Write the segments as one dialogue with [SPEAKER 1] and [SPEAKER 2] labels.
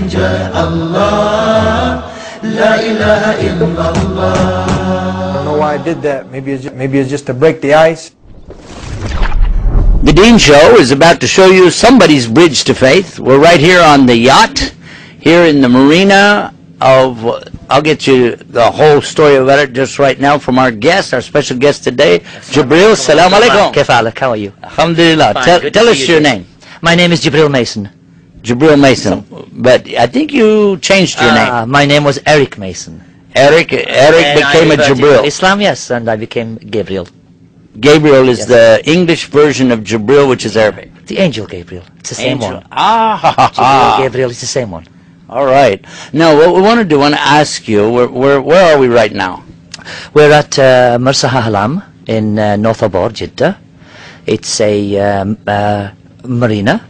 [SPEAKER 1] جاء الله لا إله إلا الله.
[SPEAKER 2] I don't know why I did that. Maybe it's just to break the ice.
[SPEAKER 3] The Dean Show is about to show you somebody's bridge to faith. We're right here on the yacht, here in the marina of, I'll get you the whole story about it just right now from our guest, our special guest today, Jibril. Salam alaikum.
[SPEAKER 4] Kif alak, how are you?
[SPEAKER 3] Alhamdulillah. Tell us your name.
[SPEAKER 4] My name is Jibril Mason.
[SPEAKER 3] Jibril Mason. But I think you changed your name.
[SPEAKER 4] My name was Eric Mason.
[SPEAKER 3] Eric became a Jibril.
[SPEAKER 4] Islam, yes, and I became Gabriel.
[SPEAKER 3] Gabriel is the English version of Jibril, which is Arabic.
[SPEAKER 4] The angel Gabriel. It's the same one.
[SPEAKER 3] Ah,
[SPEAKER 4] Gabriel is the same one.
[SPEAKER 3] All right. Now, what we want to do, I want to ask you, where are we right now?
[SPEAKER 4] We're at Marsa Halam in North Abor, Jeddah. It's a marina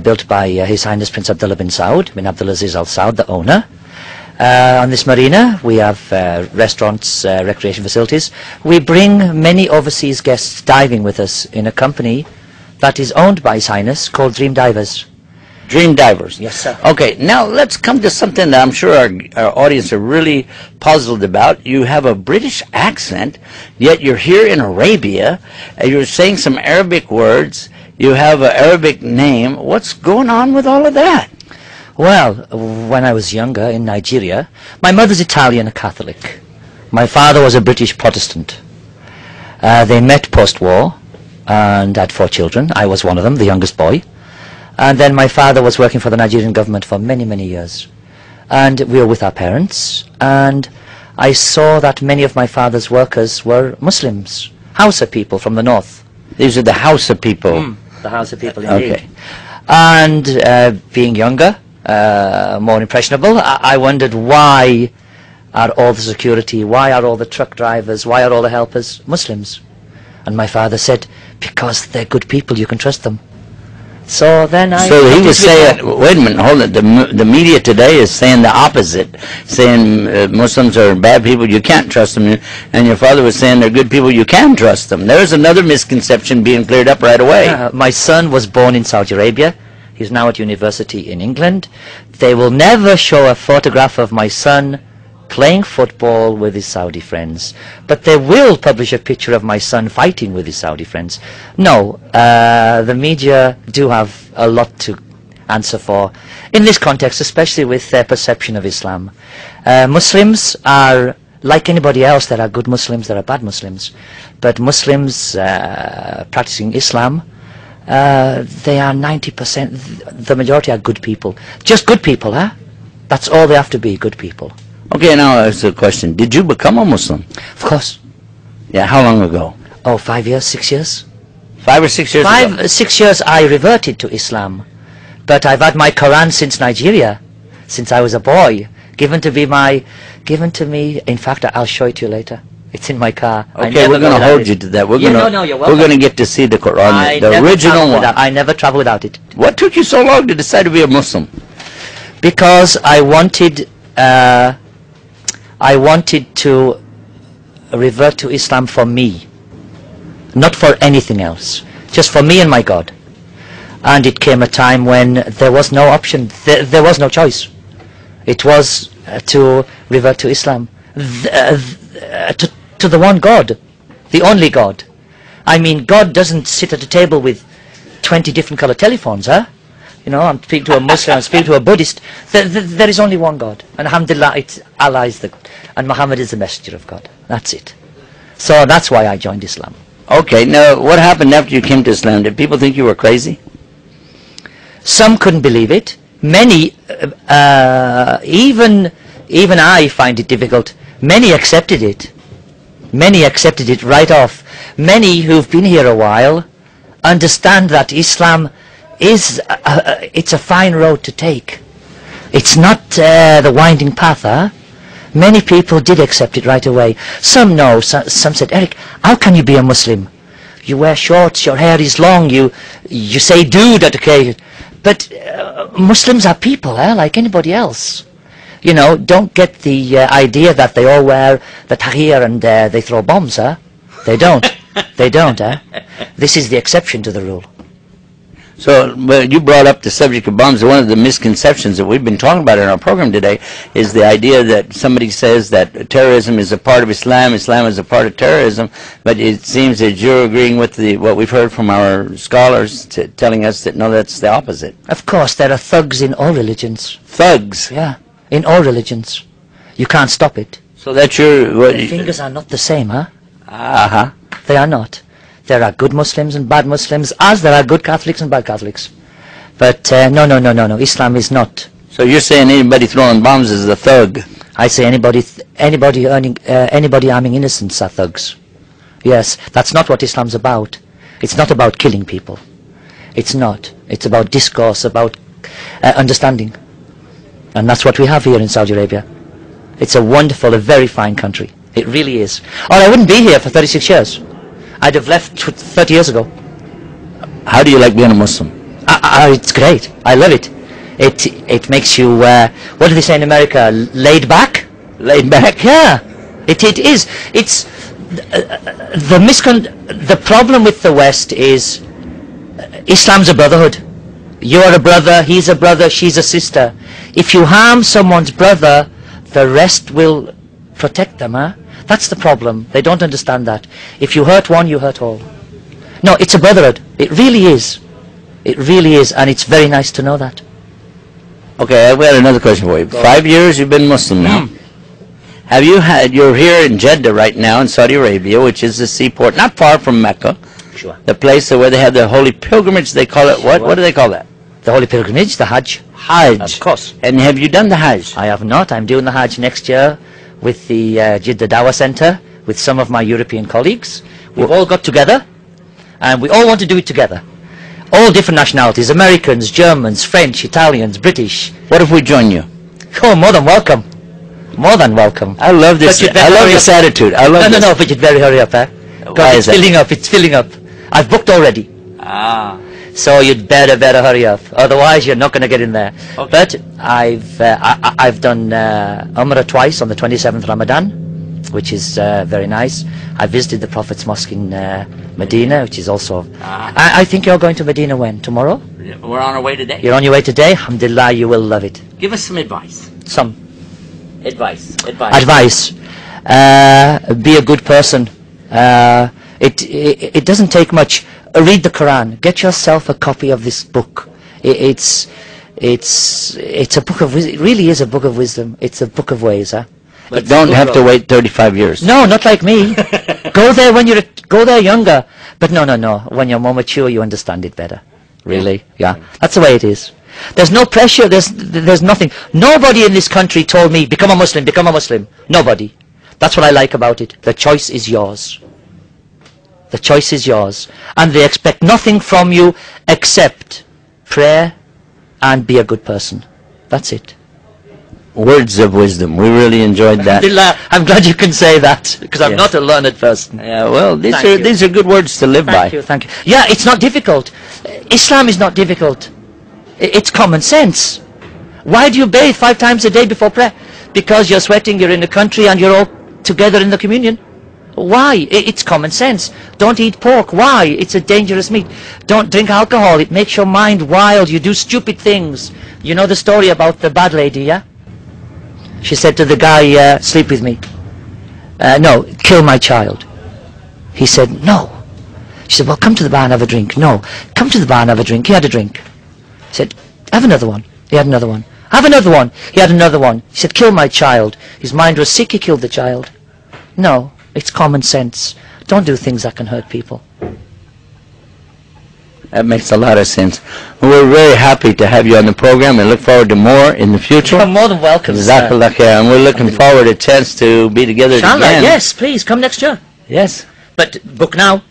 [SPEAKER 4] built by His Highness Prince Abdullah bin Saud, bin Abdulaziz Al Saud, the owner. On this marina, we have restaurants, recreation facilities. We bring many overseas guests diving with us in a company that is owned by His Highness called Dream Divers.
[SPEAKER 3] Dream Divers.
[SPEAKER 4] Yes, sir.
[SPEAKER 3] Okay, now let's come to something that I'm sure our audience are really puzzled about. You have a British accent, yet you're here in Arabia, and you're saying some Arabic words. You have an Arabic name. What's going on with all of that?
[SPEAKER 4] Well, when I was younger in Nigeria, my mother's Italian, a Catholic. My father was a British Protestant. They met post-war and had 4 children. I was one of them, the youngest boy. And then my father was working for the Nigerian government for many, many years. And we were with our parents, and I saw that many of my father's workers were Muslims, Hausa people from the north.
[SPEAKER 3] These are the Hausa people.
[SPEAKER 4] The Hausa people, indeed.
[SPEAKER 3] Okay.
[SPEAKER 4] And being younger, more impressionable, I wondered, why are all the security, why are all the truck drivers, why are all the helpers Muslims? And my father said, because they're good people, you can trust them. So then
[SPEAKER 3] So he was saying, wait a minute, hold it, the media today is saying the opposite, saying Muslims are bad people, you can't trust them, and your father was saying they're good people, you can trust them. There's another misconception being cleared up right away.
[SPEAKER 4] My son was born in Saudi Arabia. He's now at university in England. They will never show a photograph of my son playing football with his Saudi friends, but they will publish a picture of my son fighting with his Saudi friends. No, the media do have a lot to answer for in this context, especially with their perception of Islam. Muslims are like anybody else. There are good Muslims, there are bad Muslims, but Muslims practicing Islam, they are 90%, the majority are good people. Just good people, huh? That's all they have to be, good people.
[SPEAKER 3] Okay, now there's a question. Did you become a Muslim?
[SPEAKER 4] Of course.
[SPEAKER 3] Yeah, how long ago?
[SPEAKER 4] Oh, 5 years, 6 years.
[SPEAKER 3] 5 or 6 years ago?
[SPEAKER 4] 6 years I reverted to Islam. But I've had my Quran since Nigeria, since I was a boy. Given to me, in fact, I'll show it to you later. It's in my car.
[SPEAKER 3] Okay, we're going to hold you to that. We're going to get to see the Quran, the original one.
[SPEAKER 4] I never travel without it.
[SPEAKER 3] What took you so long to decide to be a Muslim?
[SPEAKER 4] Because I wanted to revert to Islam for me, not for anything else, just for me and my God. And it came a time when there was no option, there was no choice. It was to revert to Islam, to the one God, the only God. I mean, God doesn't sit at a table with 20 different color telephones, huh? You know, I'm speaking to a Muslim, I'm speaking to a Buddhist. There is only one God. And alhamdulillah, Allah is the God. And Muhammad is the messenger of God. That's it. So that's why I joined Islam.
[SPEAKER 3] Okay, now what happened after you came to Islam? Did people think you were crazy?
[SPEAKER 4] Some couldn't believe it. Many, even I find it difficult. Many accepted it. Many accepted it right off. Many who've been here a while understand that Islam is it's a fine road to take. It's not the winding path, huh? Many people did accept it right away. Some no, some said, Eric, how can you be a Muslim? You wear shorts, your hair is long, you say dude at occasion. But Muslims are people, like anybody else. You know, don't get the idea that they all wear the tahir and they throw bombs, huh? They don't. They don't, huh? This is the exception to the rule.
[SPEAKER 3] So, but you brought up the subject of bombs. One of the misconceptions that we've been talking about in our program today is the idea that somebody says that terrorism is a part of Islam, Islam is a part of terrorism, but it seems that you're agreeing with what we've heard from our scholars telling us that no, that's the opposite.
[SPEAKER 4] Of course, there are thugs in all religions.
[SPEAKER 3] Thugs?
[SPEAKER 4] Yeah, in all religions. You can't stop it.
[SPEAKER 3] So that's your...
[SPEAKER 4] The fingers are not the same, huh?
[SPEAKER 3] Uh-huh.
[SPEAKER 4] They are not. There are good Muslims and bad Muslims, as there are good Catholics and bad Catholics. But no, Islam is not.
[SPEAKER 3] So you're saying anybody throwing bombs is a thug?
[SPEAKER 4] I say anybody arming innocents are thugs. Yes, that's not what Islam's about. It's not about killing people. It's not. It's about discourse, about understanding. And that's what we have here in Saudi Arabia. It's a wonderful, a very fine country. It really is. Or I wouldn't be here for 36 years. I'd have left 30 years ago.
[SPEAKER 3] How do you like being a Muslim?
[SPEAKER 4] It's great. I love it. It makes you, what do they say in America, laid back?
[SPEAKER 3] Laid back?
[SPEAKER 4] Yeah. It is. It's, the problem with the West is Islam's a brotherhood. You're a brother, he's a brother, she's a sister. If you harm someone's brother, the rest will protect them, huh? That's the problem. They don't understand that. If you hurt one, you hurt all. No, it's a brotherhood. It really is. It really is, and it's very nice to know that.
[SPEAKER 3] Okay, I've got another question for you. 5 years you've been Muslim now. Have you had, you're here in Jeddah right now in Saudi Arabia, which is the seaport, not far from Mecca.
[SPEAKER 4] Sure.
[SPEAKER 3] The place where they have the holy pilgrimage, they call it, what do they call that?
[SPEAKER 4] The holy pilgrimage, the Hajj.
[SPEAKER 3] Hajj.
[SPEAKER 4] Of course.
[SPEAKER 3] And have you done the Hajj?
[SPEAKER 4] I have not. I'm doing the Hajj next year with the Jeddah Dawah Center, with some of my European colleagues. We've all got together, and we all want to do it together. All different nationalities, Americans, Germans, French, Italians, British.
[SPEAKER 3] What if we join you?
[SPEAKER 4] Oh, more than welcome. More than welcome.
[SPEAKER 3] I love this. I love this attitude. I love this.
[SPEAKER 4] No, but you'd better hurry up, eh?
[SPEAKER 3] Why is
[SPEAKER 4] it's filling up. It's filling up. I've booked already.
[SPEAKER 3] Ah.
[SPEAKER 4] So you'd better hurry up. Otherwise, you're not going to get in there.
[SPEAKER 3] Okay.
[SPEAKER 4] But I've done Umrah twice on the 27th Ramadan, which is very nice. I visited the Prophet's mosque in Medina, which is also... I think you're going to Medina when? Tomorrow?
[SPEAKER 3] We're on our way today.
[SPEAKER 4] You're on your way today? Alhamdulillah, you will love it.
[SPEAKER 3] Give us some advice.
[SPEAKER 4] Some.
[SPEAKER 3] Advice.
[SPEAKER 4] Advice. Be a good person. It doesn't take much. Read the Quran. Get yourself a copy of this book. It's a book of wisdom. It really is a book of wisdom. It's a book of ways, huh?
[SPEAKER 3] But don't have to wait 35 years.
[SPEAKER 4] No, not like me. Go there when go there younger. But no. When you're more mature, you understand it better. Really, yeah. That's the way it is. There's no pressure. There's nothing. Nobody in this country told me become a Muslim. Become a Muslim. Nobody. That's what I like about it. The choice is yours. The choice is yours. And they expect nothing from you except prayer and be a good person. That's it.
[SPEAKER 3] Words of wisdom. We really enjoyed that.
[SPEAKER 4] Alhamdulillah, I'm glad you can say that, because I'm not a learned person.
[SPEAKER 3] Yeah, well, these are good words to live by.
[SPEAKER 4] Thank you. Yeah, it's not difficult. Islam is not difficult. It's common sense. Why do you bathe 5 times a day before prayer? Because you're sweating, you're in the country, and you're all together in the communion. Why? It's common sense. Don't eat pork. Why? It's a dangerous meat. Don't drink alcohol. It makes your mind wild. You do stupid things. You know the story about the bad lady, yeah? She said to the guy, sleep with me. No, kill my child. He said, no. She said, well, come to the bar and have a drink. No, come to the bar and have a drink. He had a drink. He said, have another one. He had another one. Have another one. He had another one. He said, kill my child. His mind was sick. He killed the child. No, it's common sense. Don't do things that can hurt people.
[SPEAKER 3] That makes a lot of sense. We're very happy to have you on the program and look forward to more in the future.
[SPEAKER 4] You're more than welcome,
[SPEAKER 3] Jazakallah khair. And we're looking forward to a chance to be together again.
[SPEAKER 4] Yes, please, come next year.
[SPEAKER 3] Yes.
[SPEAKER 4] But book now.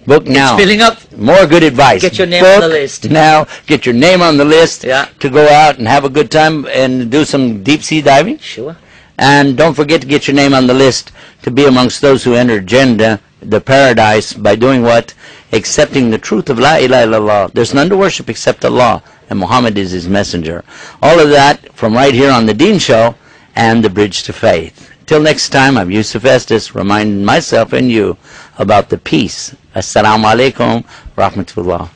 [SPEAKER 3] Book now.
[SPEAKER 4] It's filling up.
[SPEAKER 3] More good advice.
[SPEAKER 4] Get your name
[SPEAKER 3] Book
[SPEAKER 4] on the list.
[SPEAKER 3] now. Get your name on the list
[SPEAKER 4] Yeah.
[SPEAKER 3] to go out and have a good time and do some deep sea diving.
[SPEAKER 4] Sure.
[SPEAKER 3] And don't forget to get your name on the list to be amongst those who enter Jannah, the paradise, by doing what? Accepting the truth of La ilaha illallah. There's none to worship except Allah, and Muhammad is his messenger. All of that from right here on the Deen Show and the Bridge to Faith. Till next time, I'm Yusuf Estes, reminding myself and you about the peace. Assalamu alaikum rahmatullah.